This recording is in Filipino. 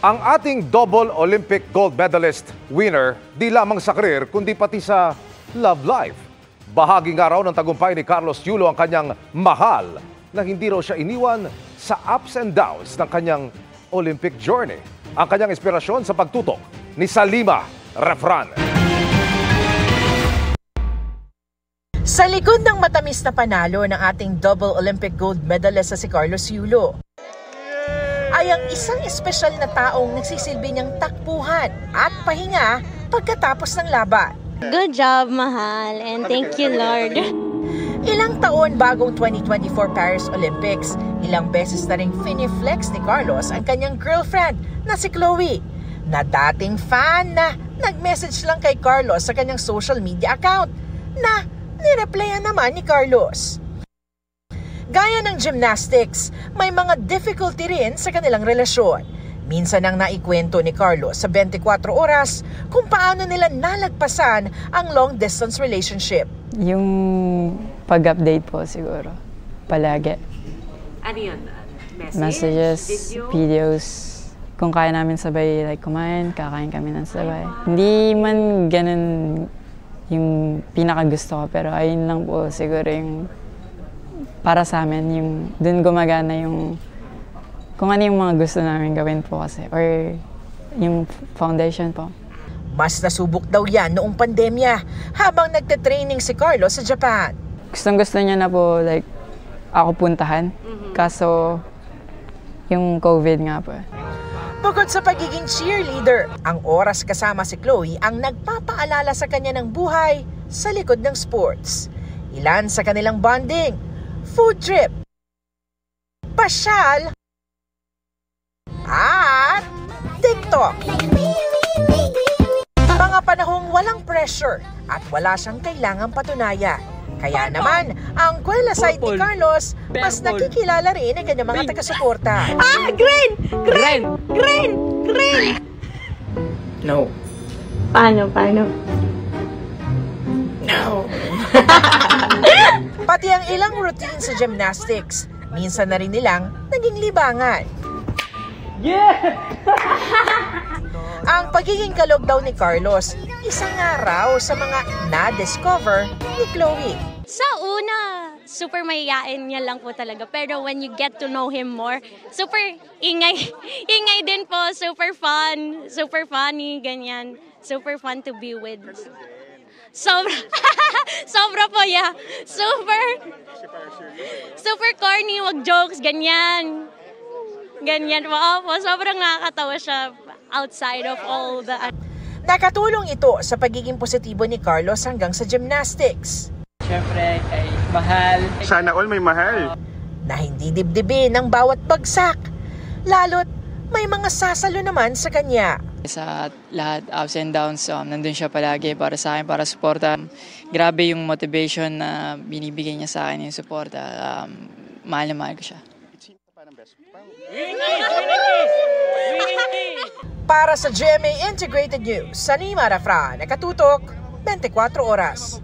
Ang ating double Olympic gold medalist winner di lamang sa career kundi pati sa love life. Bahagi nga raw ng tagumpay ni Carlos Yulo ang kanyang mahal na hindi raw siya iniwan sa ups and downs ng kanyang Olympic journey. Ang kanyang inspirasyon sa pagtutok ni Salima Refran. Sa likod ng matamis na panalo ng ating double Olympic gold medalist na si Carlos Yulo, ay ang isang espesyal na taong nagsisilbi niyang takbuhan at pahinga pagkatapos ng laban. Good job, mahal, and thank you, Lord. Ilang taon bagong 2024 Paris Olympics, ilang beses na ring finiflex ni Carlos ang kanyang girlfriend na si Chloe, na dating fan na nag-message lang kay Carlos sa kanyang social media account na nireplyan naman ni Carlos. Gaya ng gymnastics, may mga difficulty rin sa kanilang relasyon. Minsan nang naikwento ni Carlos sa 24 oras kung paano nila nalagpasan ang long-distance relationship. Yung pag-update po siguro, palagi. Ano yun? Messages, videos. Kung kaya namin sabay kumain, kakain kami ng sabay. Hindi man ganun yung pinakagusto ko, pero ayun lang po siguro yung para sa amin, yung dun gumagana yung kung ano yung mga gusto namin gawin po kasi, or yung foundation po. Mas nasubok daw yan noong pandemya habang nagte-training si Carlos sa Japan. Gustong-gusto niya na po ako puntahan, kaso yung COVID nga po. Bukod sa pagiging cheerleader, ang oras kasama si Chloe ang nagpapaalala sa kanya ng buhay sa likod ng sports. Ilan sa kanilang bonding, food trip, pasyal, at TikTok. Mga panahong walang pressure at wala siyang kailangang patunayan. Kaya naman, ang Kuwela side ni Carlos, mas nakikilala rin ang kanyang mga taga-suporta. Green! Green! Green! Green! No. Paano? No. Pati ang ilang routine sa gymnastics, minsan na rin nilang naging libangan. Yeah! Ang pagiging kalog daw ni Carlos, isang araw sa mga na-discover ni Chloe. Sa una, super mahihain niya lang po talaga. Pero when you get to know him more, super ingay. Ingay din po, super fun, super funny, ganyan. Super fun to be with. Sobra po, yeah. Super corny, wag jokes, ganyan. Ganyan po. Opo, sobrang nakakatawa siya outside of all the... Nakatulong ito sa pagiging positibo ni Carlos hanggang sa gymnastics. Siyempre, kay mahal. Sana all may mahal. Na hindi dibdibin ng bawat bagsak. Lalo't may mga sasalo naman sa kanya. Sa lahat, ups and downs, nandun siya palagi para sa akin, para suporta. Grabe yung motivation na binibigay niya sa akin, yung suporta. Mahal na mahal ko siya. Para sa GMA Integrated News, Salima Refran, nakatutok 24 oras.